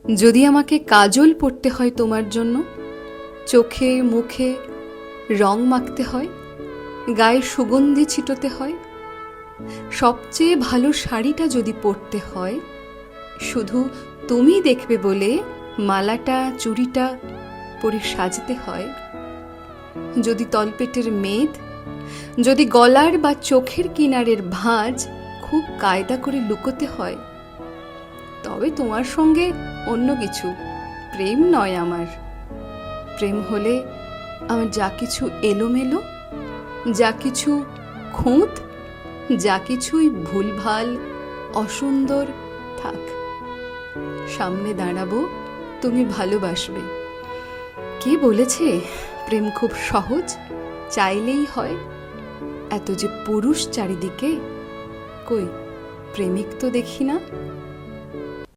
যদি আমাকে কাজল পরতে হয় তোমার জন্য, চোখে মুখে রং মাখতে হয়, গায়ে সুগন্ধি ছিটোতে হয়, সবচেয়ে ভালো শাড়িটা যদি পরতে হয়, শুধু তুমি দেখবে বলে মালাটা চুড়িটা পরে সাজতে হয়, যদি তলপেটের মেদ, যদি গলার বা চোখের কিনারের ভাঁজ খুব কায়দা করে লুকোতে হয়, তবে তোমার সঙ্গে অন্য কিছু, প্রেম নয় আমার। প্রেম হলে আমার যা কিছু এলোমেলো, যা কিছু খুঁত, যা কিছুই ভুলভাল অসুন্দর থাক, সামনে দাঁড়াবো, তুমি ভালোবাসবে। কে বলেছে প্রেম খুব সহজ, চাইলেই হয়? এত যে পুরুষ চারিদিকে, কই প্রেমিক তো দেখি না।